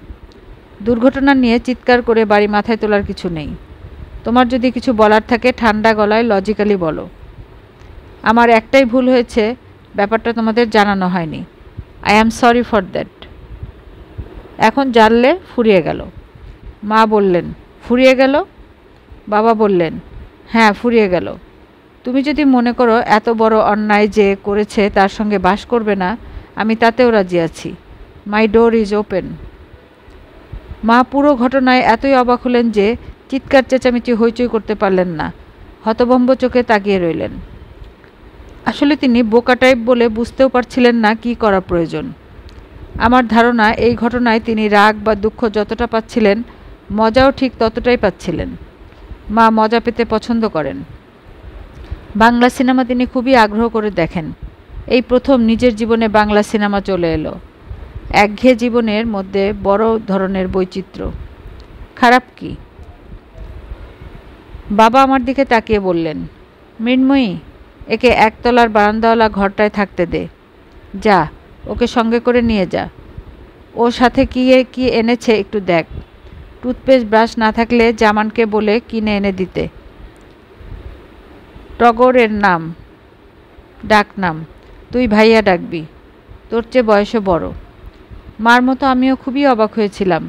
দুর্ঘটনা নিয়ে চিৎকার করে বাড়ি মাথায় তোলার কিছু নেই। তোমার যদি কিছু বলার থাকে ঠান্ডা গলায় লজিক্যালি বলো। আমার একটাই ভুল হয়েছে, ব্যাপারটা তোমাদের জানানো হয়নি। I am sorry for that. এখন জানলে ফুরিয়ে গেল। মা বললেন, ফুরিয়ে গেল? বাবা বললেন, হ্যাঁ ফুরিয়ে গেল। তুমি যদি মনে করো এত বড় অন্যায় যে করেছে তার সঙ্গে বাস করবে না, আমি তাতেও রাজি আছি। মাই ডোর ইজ ওপেন। মা পুরো ঘটনায় এতই অবাক হলেন যে চিৎকার চেঁচামেচি হইচই করতে পারলেন না। হতভম্ব চোখে তাকিয়ে রইলেন। আসলে তিনি বোকা টাইপ বলে বুঝতেও পারছিলেন না কি করা প্রয়োজন। আমার ধারণা এই ঘটনায় তিনি রাগ বা দুঃখ যতটা পাচ্ছিলেন মজাও ঠিক ততটাই পাচ্ছিলেন। মা মজা পেতে পছন্দ করেন। বাংলা সিনেমা তিনি খুবই আগ্রহ করে দেখেন। এই প্রথম নিজের জীবনে বাংলা সিনেমা চলে এলো। একঘেয়ে জীবনের মধ্যে বড় ধরনের বৈচিত্র্য। খারাপ কি? বাবা আমার দিকে তাকিয়ে বললেন, মৃন্ময়ী, একে একতলার বারান্দাওয়ালা ঘরটায় থাকতে দে। যা, ওকে সঙ্গে করে নিয়ে যা। ওর সাথে কি এনেছে একটু দেখ। টুথপেস্ট ব্রাশ না থাকলে জামানকে বলে কিনে এনে দিতে। টগরের নাম, ডাক নাম। তুই ভাইয়া ডাকবি, তোর চেয়ে বয়সে বড়। মার মতো আমিও খুবই অবাক হয়েছিলাম।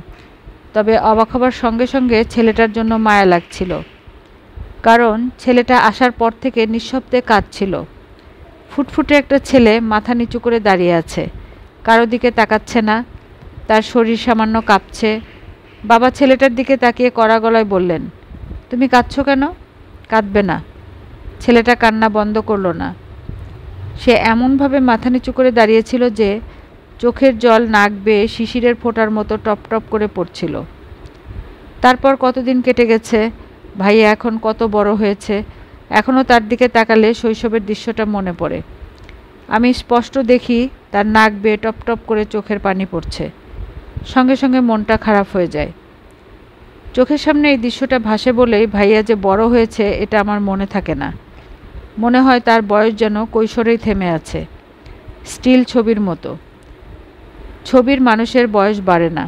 তবে অবাক হবার সঙ্গে সঙ্গে ছেলেটার জন্য মায়া লাগছিল। কারণ ছেলেটা আসার পর থেকে নিঃশব্দে কাঁদছিল। ফুটফুটে একটা ছেলে মাথা নিচু করে দাঁড়িয়ে আছে, কারো দিকে তাকাচ্ছে না, তার শরীর সামান্য কাঁপছে। বাবা ছেলেটার দিকে তাকিয়ে কড়া গলায় বললেন, তুমি কাঁদছো কেন? কাঁদবে না। ছেলেটা কান্না বন্ধ করল না। সে এমনভাবে মাথা নিচু করে দাঁড়িয়েছিল যে চোখের জল নাক বেয়ে শিশিরের ফোঁটার মতো টপ টপ করে পড়ছিল। তারপর কতদিন কেটে গেছে, ভাইয়া এখন কত বড় হয়েছে, এখনও তার দিকে তাকালে শৈশবের দৃশ্যটা মনে পড়ে। আমি স্পষ্ট দেখি তার নাক বেয়ে টপ টপ করে চোখের পানি পড়ছে। সঙ্গে সঙ্গে মনটা খারাপ হয়ে যায়। চোখের সামনে এই দৃশ্যটা ভাসে বলেই ভাইয়া যে বড় হয়েছে এটা আমার মনে থাকে না। মনে হয় তার বয়স যেন কৈশোরেই থেমে আছে, স্টিল ছবির মতো। ছবির মানুষের বয়স বাড়ে না।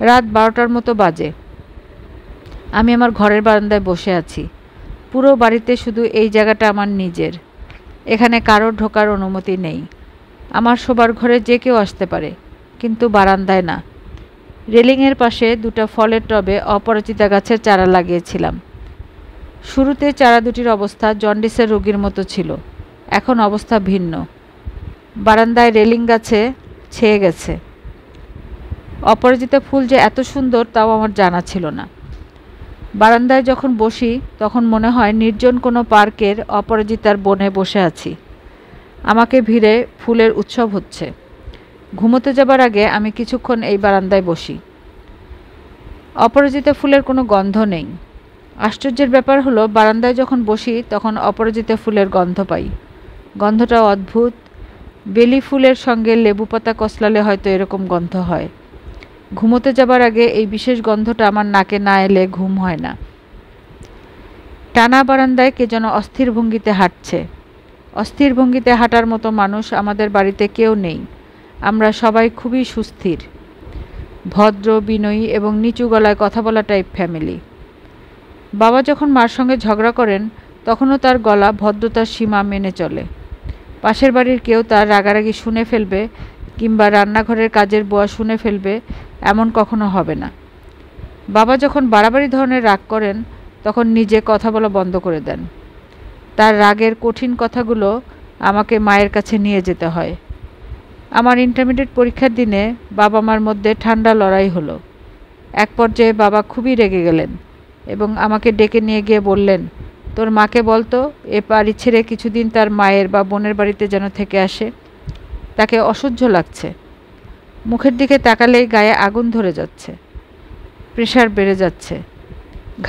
রাত 12টার মতো বাজে। আমি আমার ঘরের বারান্দায় বসে আছি। পুরো বাড়িতে শুধু এই জায়গাটা আমার নিজের। এখানে কারোর ঢোকার অনুমতি নেই। আমার শোবার ঘরে যে কেউ আসতে পারে, কিন্তু বারান্দায় না। রেলিংয়ের পাশে দুটো ফলের টবে অপরাজিতা গাছের চারা লাগিয়েছিলাম। শুরুতে চারা দুটির অবস্থা জন্ডিসের রোগীর মতো ছিল, এখন অবস্থা ভিন্ন। বারান্দায় রেলিং গাছে ছেয়ে গেছে। অপরাজিতা ফুল যে এত সুন্দর তাও আমার জানা ছিল না। বারান্দায় যখন বসি তখন মনে হয় নির্জন কোনো পার্কের অপরাজিতার বনে বসে আছি। আমাকে ঘিরে ফুলের উৎসব হচ্ছে। ঘুমোতে যাবার আগে আমি কিছুক্ষণ এই বারান্দায় বসি। অপরাজিতা ফুলের কোনো গন্ধ নেই। আশ্চর্যের ব্যাপার হলো, বারান্দায় যখন বসি তখন অপরাজিতা ফুলের গন্ধ পাই। গন্ধটা অদ্ভুত। বেলি ফুলের সঙ্গে লেবু পাতা কসলালে হয়তো এরকম গন্ধ হয়। ঘুমোতে যাবার আগে এই বিশেষ গন্ধটা আমার নাকে না এলে ঘুম হয় না। টানা বারান্দায় কে যেন অস্থির ভঙ্গিতে হাঁটছে। অস্থির ভঙ্গিতে হাঁটার মতো মানুষ আমাদের বাড়িতে কেউ নেই। আমরা সবাই খুবই সুস্থির, ভদ্র, বিনয়ী এবং নিচু গলায় কথা বলা টাইপ ফ্যামিলি। বাবা যখন মার সঙ্গে ঝগড়া করেন তখনও তার গলা ভদ্রতার সীমা মেনে চলে। পাশের বাড়ির কেউ তার রাগারাগি শুনে ফেলবে কিংবা রান্নাঘরের কাজের বুয়া শুনে ফেলবে এমন কখনো হবে না। বাবা যখন বাড়াবাড়ি ধরনের রাগ করেন তখন নিজে কথা বলা বন্ধ করে দেন। তার রাগের কঠিন কথাগুলো আমাকে মায়ের কাছে নিয়ে যেতে হয়। আমার ইন্টারমিডিয়েট পরীক্ষার দিনে বাবা মার মধ্যে ঠান্ডা লড়াই হলো। এক পর্যায়ে বাবা খুবই রেগে গেলেন এবং আমাকে ডেকে নিয়ে গিয়ে বললেন, তোর মাকে বলতো এ বাড়ি ছেড়ে কিছুদিন তার মায়ের বা বোনের বাড়িতে যেন থেকে আসে, তাকে অসহ্য লাগছে। মুখের দিকে তাকালেই গায়ে আগুন ধরে যাচ্ছে, প্রেশার বেড়ে যাচ্ছে,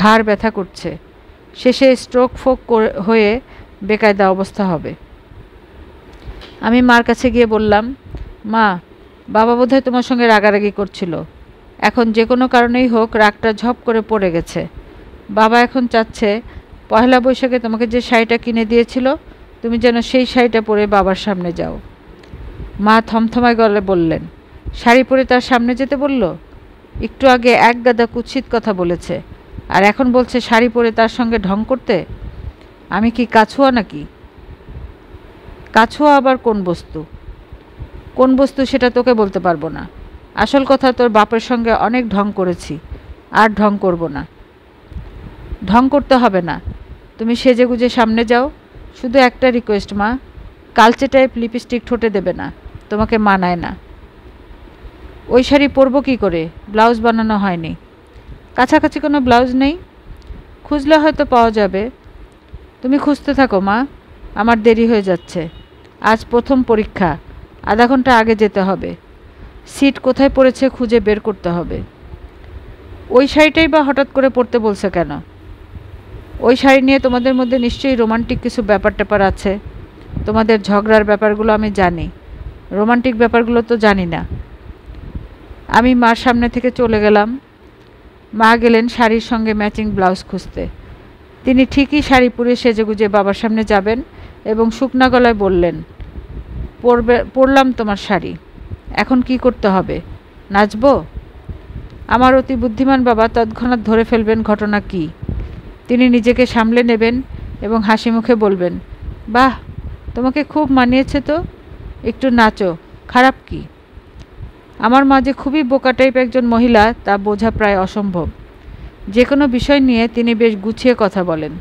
ঘাড় ব্যথা করছে, শেষে স্ট্রোক ফোক হয়ে বেকায়দা অবস্থা হবে। আমি মার কাছে গিয়ে বললাম, মা, বাবা বোধহয় তোমার সঙ্গে রাগারাগি করছিল, এখন যে কোনো কারণেই হোক রাগটা ঝপ করে পড়ে গেছে। বাবা এখন চাচ্ছে পয়লা বৈশাখে তোমাকে যে শাড়িটা কিনে দিয়েছিল তুমি যেন সেই শাড়িটা পরে বাবার সামনে যাও। মা থমথমায় গলায় বললেন, শাড়ি পরে তার সামনে যেতে বলল? একটু আগে এক গাদা কুৎসিত কথা বলেছে, আর এখন বলছে শাড়ি পরে তার সঙ্গে ঢং করতে। আমি কি কাছুয়া নাকি? কাছুয়া আবার কোন বস্তু? কোন বস্তু সেটা তোকে বলতে পারবো না। আসল কথা, তোর বাপের সঙ্গে অনেক ঢং করেছি, আর ঢং করব না। ঢং করতে হবে না, তুমি সেজেগুজে সামনে যাও। শুধু একটা রিকোয়েস্ট মা, কালচে টাইপ লিপস্টিক ঠোঁটে দেবে না, তোমাকে মানায় না। ওই শাড়ি পরবো কী করে? ব্লাউজ বানানো হয়নি। কাছাকাছি কোনো ব্লাউজ নেই? খুঁজলে হয়তো পাওয়া যাবে। তুমি খুঁজতে থাকো মা, আমার দেরি হয়ে যাচ্ছে। আজ প্রথম পরীক্ষা, আধা ঘন্টা আগে যেতে হবে। সিট কোথায় পড়েছে খুঁজে বের করতে হবে। ওই শাড়িটাই বা হঠাৎ করে পরতে বলছে কেন? ওই শাড়ি নিয়ে তোমাদের মধ্যে নিশ্চয়ই রোমান্টিক কিছু ব্যাপার-ট্যাপার আছে। তোমাদের ঝগড়ার ব্যাপারগুলো আমি জানি, রোমান্টিক ব্যাপারগুলো তো জানি না। আমি মার সামনে থেকে চলে গেলাম। মা গেলেন শাড়ির সঙ্গে ম্যাচিং ব্লাউজ খুঁজতে। তিনি ঠিকই শাড়ি পরে সেজেগুজে বাবার সামনে যাবেন এবং শুকনা গলায় বললেন, পরলাম তোমার শাড়ি, এখন কি করতে হবে? নাচবো? আমার অতি বুদ্ধিমান বাবা তৎক্ষণাৎ ধরে ফেলবেন ঘটনা কী। তিনি নিজেকে সামলে নেবেন এবং হাসি মুখে বলবেন, বাহ, তোমাকে খুব মানিয়েছে তো, একটু নাচো, খারাপ কি? আমার মা যে খুবই বোকা টাইপ একজন মহিলা তা বোঝা প্রায় অসম্ভব। যে কোনো বিষয় নিয়ে তিনি বেশ গুছিয়ে কথা বলেন।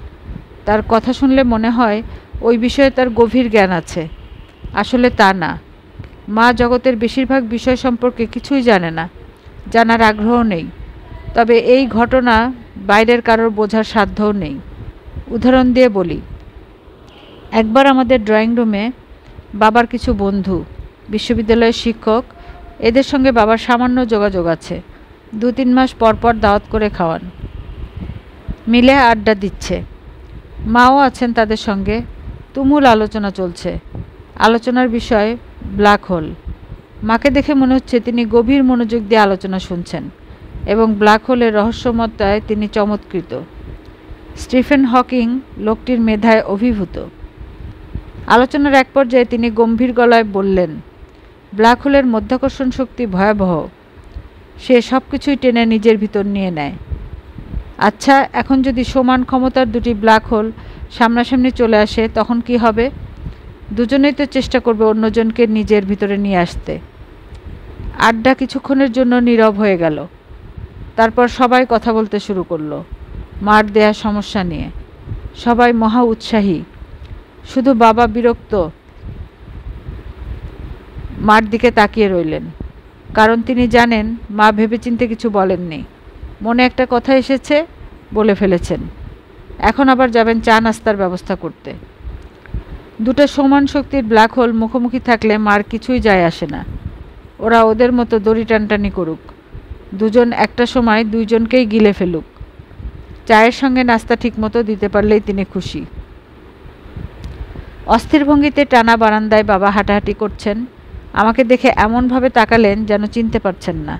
তার কথা শুনলে মনে হয় ওই বিষয়ে তার গভীর জ্ঞান আছে। আসলে তা না। মা জগতের বেশিরভাগ বিষয় সম্পর্কে কিছুই জানে না, জানার আগ্রহ নেই। তবে এই ঘটনা বাইরের কারোর বোঝার সাধ্যও নেই। উদাহরণ দিয়ে বলি, একবার আমাদের ড্রয়িং রুমে বাবার কিছু বন্ধু, বিশ্ববিদ্যালয়ের শিক্ষক, এদের সঙ্গে বাবার সামান্য যোগাযোগ আছে। 2-3 মাস পর পর দাওয়াত করে খাওয়ান, মিলে আড্ডা দিচ্ছে। মাও আছেন তাদের সঙ্গে। তুমুল আলোচনা চলছে। আলোচনার বিষয় ব্ল্যাক হোল। মাকে দেখে মনে হচ্ছে তিনি গভীর মনোযোগ দিয়ে আলোচনা শুনছেন এবং ব্ল্যাক হোলের রহস্যময়তায় তিনি চমৎকৃত। স্টিফেন হকিং লোকটির মেধায় অভিভূত। আলোচনার এক পর্যায়ে তিনি গম্ভীর গলায় বললেন, ব্ল্যাক হোলের মধ্যাকর্ষণ শক্তি ভয়াবহ। সে সব কিছুই টেনে নিজের ভিতর নিয়ে নেয়। আচ্ছা, এখন যদি সমান ক্ষমতার দুটি ব্ল্যাক হোল সামনাসামনি চলে আসে তখন কি হবে? দুজনেই তো চেষ্টা করবে অন্যজনকে নিজের ভিতরে নিয়ে আসতে। আড্ডা কিছুক্ষণের জন্য নীরব হয়ে গেল। তারপর সবাই কথা বলতে শুরু করলো মার দেয়া সমস্যা নিয়ে। সবাই মহা উৎসাহী। শুধু বাবা বিরক্ত মার দিকে তাকিয়ে রইলেন, কারণ তিনি জানেন মা ভেবেচিন্তে কিছু বলেননি। মনে একটা কথা এসেছে, বলে ফেলেছেন। এখন আবার যাবেন চা নাস্তার ব্যবস্থা করতে। দুটো সমান শক্তির ব্ল্যাক হোল মুখোমুখি থাকলে মার কিছুই যায় আসে না। ওরা ওদের মতো দড়ি টানটানি করুক, দুজন একটা সময় দুইজনকেই গিলে ফেলুক। চায়ের সঙ্গে নাস্তা ঠিকমতো দিতে পারলেই তিনি খুশি। অস্থির ভঙ্গিতে টানা বারান্দায় বাবা হাঁটাহাঁটি করছেন। আমাকে দেখে এমনভাবে তাকালেন যেন চিনতে পারছেন না।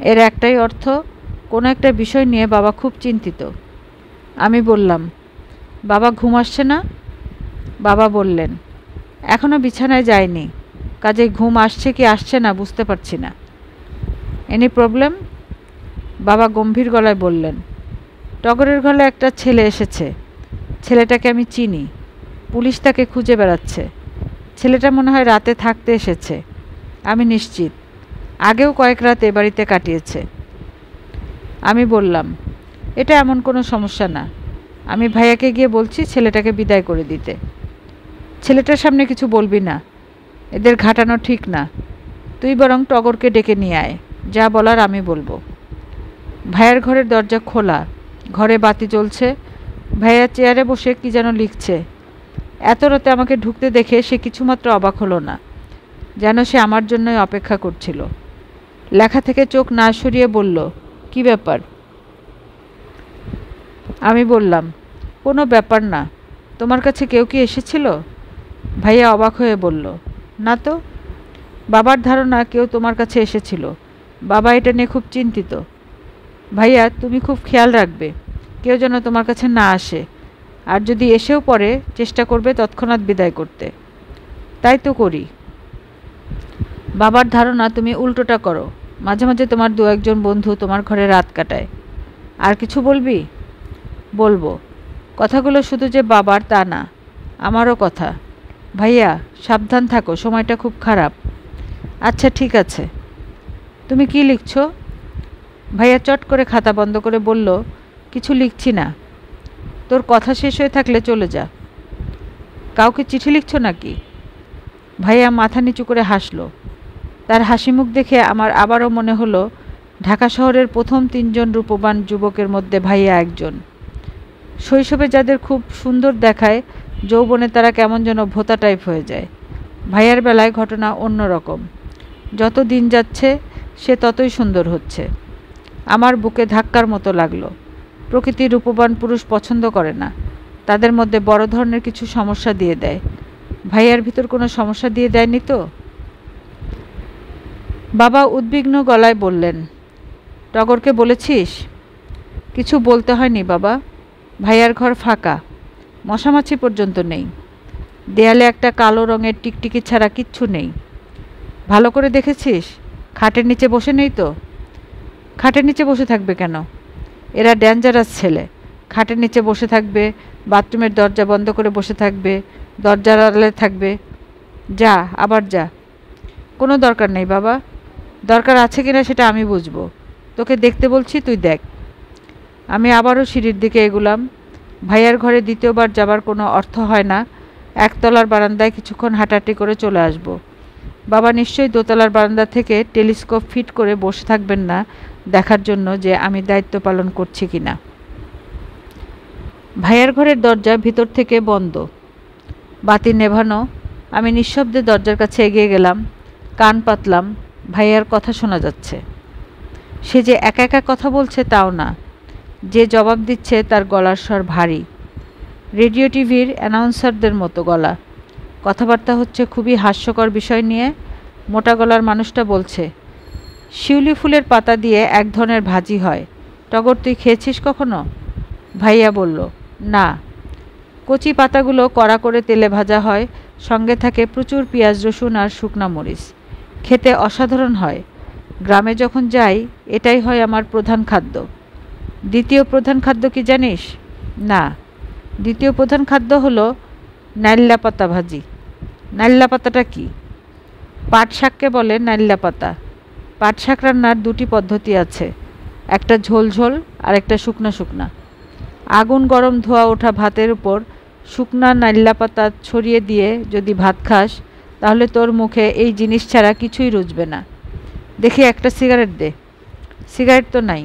এর একটাই অর্থ, কোনো একটা বিষয় নিয়ে বাবা খুব চিন্তিত। আমি বললাম, বাবা ঘুম আসছে না? বাবা বললেন, এখনও বিছানায় যায়নি, কাজেই ঘুম আসছে কি আসছে না বুঝতে পারছি না। Any problem? বাবা গম্ভীর গলায় বললেন, টগরের ঘরে একটা ছেলে এসেছে। ছেলেটাকে আমি চিনি। পুলিশ তাকে খুঁজে বেড়াচ্ছে। ছেলেটা মনে হয় রাতে থাকতে এসেছে, আমি নিশ্চিত। আগেও কয়েক রাত এ বাড়িতে কাটিয়েছে। আমি বললাম, এটা এমন কোনো সমস্যা না। আমি ভাইয়াকে গিয়ে বলছি ছেলেটাকে বিদায় করে দিতে। ছেলেটার সামনে কিছু বলবি না, এদের ঘাটানো ঠিক না। তুই বরং টগরকে ডেকে নিয়ে আয়, যা বলার আমি বলবো। ভাইয়ার ঘরের দরজা খোলা, ঘরে বাতি জ্বলছে। ভাইয়া চেয়ারে বসে কি যেন লিখছে। এত রাতে আমাকে ঢুকতে দেখে সে কিছুমাত্র অবাক হলো না, যেন সে আমার জন্যই অপেক্ষা করছিল। লেখা থেকে চোখ না সরিয়ে বলল, কি ব্যাপার? আমি বললাম, কোনো ব্যাপার না। তোমার কাছে কেউ কি এসেছিল? ভাইয়া অবাক হয়ে বলল, না তো। বাবার ধারণা কেউ তোমার কাছে এসেছিল। বাবা এটা নিয়ে খুব চিন্তিত। ভাইয়া, তুমি খুব খেয়াল রাখবে কেউ যেন তোমার কাছে না আসে, আর যদি এসেও পড়ে চেষ্টা করবে তৎক্ষণাৎ বিদায় করতে। তাই তো করি। বাবার ধারণা তুমি উল্টোটা করো। মাঝে মাঝে তোমার 2-1 বন্ধু তোমার ঘরে রাত কাটায়। আর কিছু বলবি? বলবো। কথাগুলো শুধু যে বাবার তা না, আমারও কথা। ভাইয়া, সাবধান থাকো, সময়টা খুব খারাপ। আচ্ছা ঠিক আছে। তুমি কি লিখছো? ভাইয়া চট করে খাতা বন্ধ করে বলল, কিছু লিখছি না। তোর কথা শেষ হয়ে থাকলে চলে যা। কাউকে চিঠি লিখছো নাকি? ভাইয়া মাথা নিচু করে হাসল। তার হাসি মুখ দেখে আমার আবারও মনে হলো ঢাকা শহরের প্রথম 3 জন রূপবান যুবকের মধ্যে ভাইয়া একজন। শৈশবে যাদের খুব সুন্দর দেখায়, যৌবনে তারা কেমন যেন ভোঁতা টাইপ হয়ে যায়। ভাইয়ার বেলায় ঘটনা অন্য রকম। যত দিন যাচ্ছে সে ততই সুন্দর হচ্ছে। আমার বুকে ধাক্কার মতো লাগলো। প্রকৃতির রূপবান পুরুষ পছন্দ করে না, তাদের মধ্যে বড় ধরনের কিছু সমস্যা দিয়ে দেয়। ভাইয়ার ভিতর কোনো সমস্যা দিয়ে দেয়নি তো? বাবা উদ্বিগ্ন গলায় বললেন, টগরকে বলেছিস? কিছু বলতে হয়নি বাবা, ভাইয়ার ঘর ফাঁকা, মশামাছি পর্যন্ত নেই। দেয়ালে একটা কালো রঙের টিকটিকি ছাড়া কিচ্ছু নেই। ভালো করে দেখেছিস? খাটের নিচে বসে নেই তো? খাটের নিচে বসে থাকবে কেন? এরা ডেঞ্জারাস ছেলে। খাটের নিচে বসে থাকবে, বাথরুমের দরজা বন্ধ করে বসে থাকবে, দরজার আড়ালে থাকবে। যা, আবার যা। কোনো দরকার নেই বাবা, দরকার আছে কিনা সেটা আমি বুঝবো। তোকে দেখতে বলছি, তুই দেখ। আমি আবারও সিঁড়ির দিকে এগুলাম। ভাইয়ার ঘরে দ্বিতীয়বার যাবার কোনো অর্থ হয় না। একতলার বারান্দায় কিছুক্ষণ হাঁটাহাঁটি করে চলে আসব। বাবা নিশ্চয়ই দোতলার বারান্দা থেকে টেলিস্কোপ ফিট করে বসে থাকবেন না দেখার জন্য যে আমি দায়িত্ব পালন করছি কিনা। ভাইয়ার ঘরের দরজা ভিতর থেকে বন্ধ, বাতি নেভানো। আমি নিঃশব্দে দরজার কাছে এগিয়ে গেলাম, কান পাতলাম। ভাইয়ার কথা শোনা যাচ্ছে। সে যে একা একা কথা বলছে তাও না, যে জবাব দিচ্ছে তার গলার স্বর ভারী, রেডিও টিভির অ্যানাউন্সারদের মতো গলা। কথাবার্তা হচ্ছে খুবই হাস্যকর বিষয় নিয়ে। মোটা গলার মানুষটা বলছে, শিউলি ফুলের পাতা দিয়ে এক ধরনের ভাজি হয়, টগর তুই খেয়েছিস কখনো? ভাইয়া বলল, না। কচি পাতাগুলো কড়া করে তেলে ভাজা হয়, সঙ্গে থাকে প্রচুর পেঁয়াজ রসুন আর শুকনা মরিচ। খেতে অসাধারণ হয়। গ্রামে যখন যাই এটাই হয় আমার প্রধান খাদ্য। দ্বিতীয় প্রধান খাদ্য কি জানিস? না। দ্বিতীয় প্রধান খাদ্য হলো নাইল্লা পাতা ভাজি। নাইল্লা পাতাটা কি? পাট শাককে বলে নাইল্লা পাতা। পাট শাক রান্নার দুটি পদ্ধতি আছে, একটা ঝোল ঝোল আর একটা শুকনা শুকনা। আগুন গরম ধোয়া ওঠা ভাতের উপর শুকনা নাইল্লা পাতা ছড়িয়ে দিয়ে যদি ভাত খাস, তাহলে তোর মুখে এই জিনিস ছাড়া কিছুই রুচবে না। দেখি একটা সিগারেট দে। সিগারেট তো নাই।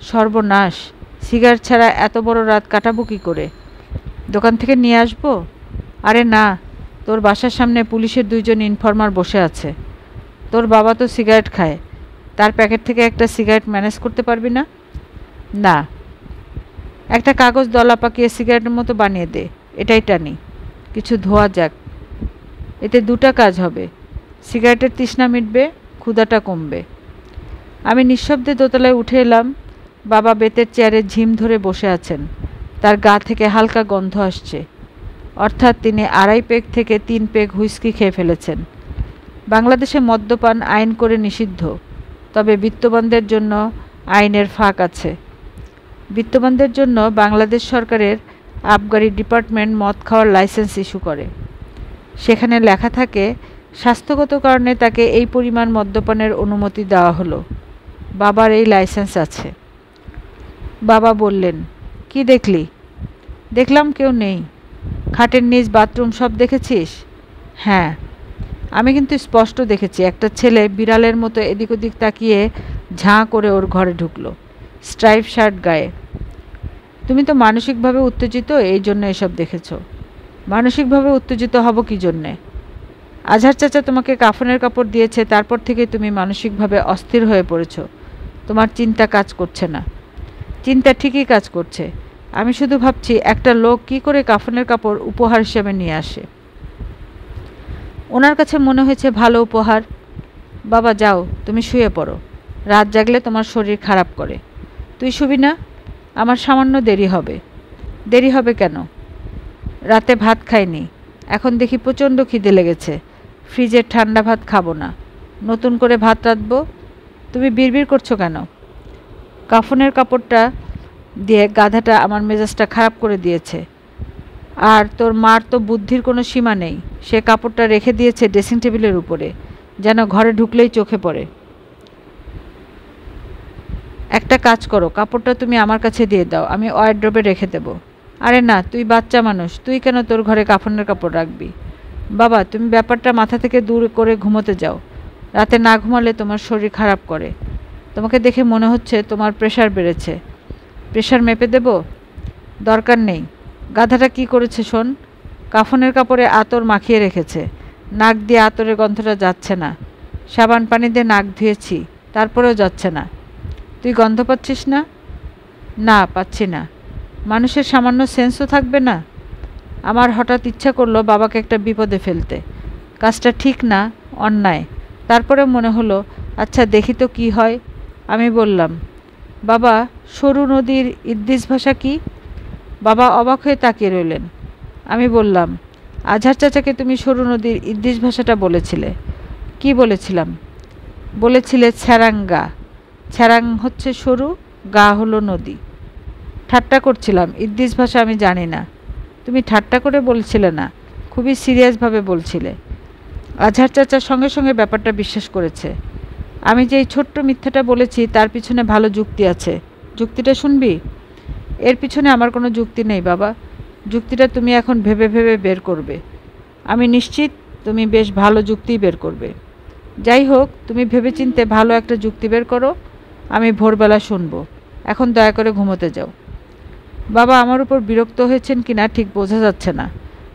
সর্বনাশ, সিগারেট ছাড়া এত বড় রাত কাটাবো কী করে? দোকান থেকে নিয়ে আসবো? আরে না, তোর বাসার সামনে পুলিশের 2 জন ইনফর্মার বসে আছে। তোর বাবা তো সিগারেট খায়, তার প্যাকেট থেকে একটা সিগারেট ম্যানেজ করতে পারবি না? না। একটা কাগজ দলা পাকিয়ে সিগারেটের মতো বানিয়ে দে, এটাই টানি। কিছু ধোয়া যাক, এতে 2টা কাজ হবে। সিগারেটের তৃষ্ণা মিটবে, ক্ষুধাটা কমবে। আমি নিঃশব্দে দোতলায় উঠে এলাম। বাবা বেতের চেয়ারে ঝিম ধরে বসে আছেন। তার গা থেকে হালকা গন্ধ আসছে, অর্থাৎ তিনি 2.5 পেগ থেকে 3 পেগ হুইস্কি খেয়ে ফেলেছেন। বাংলাদেশে মদ্যপান আইন করে নিষিদ্ধ, তবে বিত্তবানদের জন্য আইনের ফাঁক আছে। বিত্তবানদের জন্য বাংলাদেশ সরকারের আবগারি ডিপার্টমেন্ট মদ খাওয়ার লাইসেন্স ইস্যু করে। সেখানে লেখা থাকে স্বাস্থ্যগত কারণে তাকে এই পরিমাণ মদ্যপানের অনুমতি দেওয়া হলো। বাবার এই লাইসেন্স আছে। বাবা বললেন, কি দেখলি? দেখলাম কেউ নেই। খাটের নিচ, বাথরুম সব দেখেছিস? হ্যাঁ, আমি কিন্তু স্পষ্ট দেখেছি একটা ছেলে বিড়ালের মতো এদিক ওদিক তাকিয়ে ঝাঁ করে ওর ঘরে ঢুকলো, স্ট্রাইপ শার্ট গায়ে। তুমি তো মানসিকভাবে উত্তেজিত, এই জন্য এসব দেখেছ। মানসিকভাবে উত্তেজিত হব কী জন্যে? আজহার চাচা তোমাকে কাফনের কাপড় দিয়েছে, তারপর থেকে তুমি মানসিকভাবে অস্থির হয়ে পড়েছ। তোমার চিন্তা কাজ করছে না। চিন্তা ঠিকই কাজ করছে। আমি শুধু ভাবছি একটা লোক কি করে কাফনের কাপড় উপহার হিসেবে নিয়ে আসে। ওনার কাছে মনে হয়েছে ভালো উপহার। বাবা যাও, তুমি শুয়ে পড়ো। রাত জাগলে তোমার শরীর খারাপ করে। তুই শুবি না? আমার সামান্য দেরি হবে। দেরি হবে কেন? রাতে ভাত খাইনি, এখন দেখি প্রচণ্ড খিদে লেগেছে। ফ্রিজের ঠান্ডা ভাত খাবো না, নতুন করে ভাত রাঁধবো। তুমি বিড়বিড় করছো কেন? কাফনের কাপড়টা দিয়ে গাধাটা আমার মেজাজটা খারাপ করে দিয়েছে। আর তোর মার তো বুদ্ধির কোনো সীমা নেই। সে কাপড়টা রেখে দিয়েছে ড্রেসিং টেবিলের উপরে, যেন ঘরে ঢুকলেই চোখে পড়ে। একটা কাজ করো, কাপড়টা তুমি আমার কাছে দিয়ে দাও, আমি ওয়ারড্রবে রেখে দেব। আরে না, তুই বাচ্চা মানুষ, তুই কেন তোর ঘরে কাফনের কাপড় রাখবি? বাবা, তুমি ব্যাপারটা মাথা থেকে দূর করে ঘুমোতে যাও। রাতে না ঘুমালে তোমার শরীর খারাপ করে। তোমাকে দেখে মনে হচ্ছে তোমার প্রেশার বেড়েছে। প্রেশার মেপে দেব? দরকার নেই। গাধাটা কি করেছে শোন, কাফনের কাপড়ে আতর মাখিয়ে রেখেছে। নাক দিয়ে আতরের গন্ধটা যাচ্ছে না। সাবান পানি দিয়ে নাক ধুয়েছি, তারপরেও যাচ্ছে না। তুই গন্ধ পাচ্ছিস না? না, পাচ্ছি না। মানুষের সামান্য সেন্সও থাকবে না? আমার হঠাৎ ইচ্ছা করলো বাবাকে একটা বিপদে ফেলতে। কাজটা ঠিক না, অন্যায়। তারপরে মনে হলো, আচ্ছা দেখি তো কী হয়। আমি বললাম, বাবা, সরু নদীর ইদ্রিস ভাষা কী? বাবা অবাক হয়ে তাকিয়ে রইলেন। আমি বললাম, আজহার চাচাকে তুমি সরু নদীর ইদ্রিস ভাষাটা বলেছিলে। কি বলেছিলাম? বলেছিলে ছ্যারাঙ্গা। ছ্যারাং হচ্ছে সরু, গা হলো নদী। ঠাট্টা করছিলাম, ইদ্রিস ভাষা আমি জানি না। তুমি ঠাট্টা করে বলছিলে না, খুবই সিরিয়াসভাবে বলছিলে। আজহার চাচার সঙ্গে সঙ্গে ব্যাপারটা বিশ্বাস করেছে। আমি যে এই ছোট্ট মিথ্যাটা বলেছি তার পিছনে ভালো যুক্তি আছে। যুক্তিটা শুনবি? এর পিছনে আমার কোনো যুক্তি নেই বাবা। যুক্তিটা তুমি এখন ভেবে ভেবে বের করবে। আমি নিশ্চিত তুমি বেশ ভালো যুক্তিই বের করবে। যাই হোক, তুমি ভেবেচিন্তে ভালো একটা যুক্তি বের করো, আমি ভোরবেলা শুনবো। এখন দয়া করে ঘুমোতে যাও। বাবা আমার উপর বিরক্ত হয়েছেন কিনা ঠিক বোঝা যাচ্ছে না,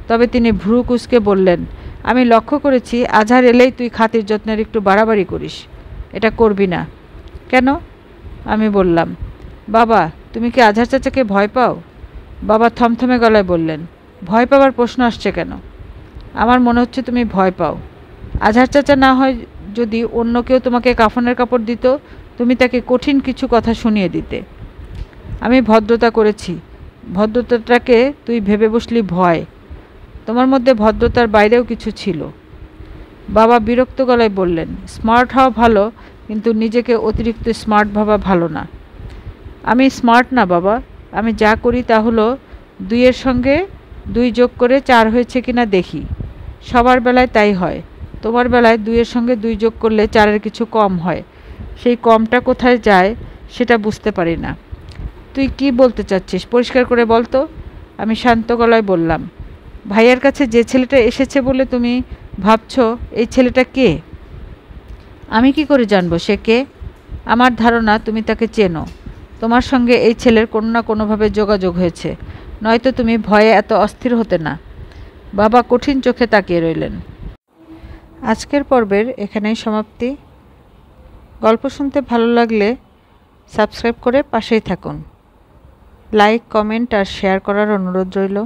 তবে তিনি ভ্রু কুঁচকে বললেন, আমি লক্ষ্য করেছি আজহার এলেই তুই খাতির যত্নের একটু বাড়াবাড়ি করিস। এটা করবি না। কেন? আমি বললাম, বাবা, তুমি কি আজহার চাচাকে ভয় পাও? বাবা থমথমে গলায় বললেন, ভয় পাওয়ার প্রশ্ন আসছে কেন? আমার মনে হচ্ছে তুমি ভয় পাও। আজহার চাচা না হয় যদি অন্য কেউ তোমাকে কাফনের কাপড় দিত, তুমি তাকে কঠিন কিছু কথা শুনিয়ে দিতে। আমি ভদ্রতা করেছি। ভদ্রতাটাকে তুই ভেবে বসলি ভয়। তোমার মধ্যে ভদ্রতার বাইরেও কিছু ছিল। বাবা বিরক্ত গলায় বললেন, স্মার্ট হওয়া ভালো, কিন্তু নিজেকে অতিরিক্ত স্মার্ট ভাবা ভালো না। আমি স্মার্ট না বাবা। আমি যা করি তা হলো 2-এর সঙ্গে 2 যোগ করে 4 হয়েছে কিনা দেখি। সবার বেলায় তাই হয়। তোমার বেলায় 2-এর সঙ্গে 2 যোগ করলে 4-এর কিছু কম হয়। সেই কমটা কোথায় যায় সেটা বুঝতে পারি না। তুই কি বলতে চাচ্ছিস পরিষ্কার করে বল তো। আমি শান্ত গলায় বললাম, ভাইয়ার কাছে যে ছেলেটা এসেছে বলে তুমি ভাবছো, এই ছেলেটা কে? আমি কি করে জানবো সে কে? আমার ধারণা তুমি তাকে চেনো। তোমার সঙ্গে এই ছেলের কোনো না কোনোভাবে যোগাযোগ হয়েছে, নয়তো তুমি ভয়ে এত অস্থির হতে না। বাবা কঠিন চোখে তাকিয়ে রইলেন। আজকের পর্বের এখানেই সমাপ্তি। গল্প শুনতে ভালো লাগলে সাবস্ক্রাইব করে পাশেই থাকুন। লাইক, কমেন্ট আর শেয়ার করার অনুরোধ রইল।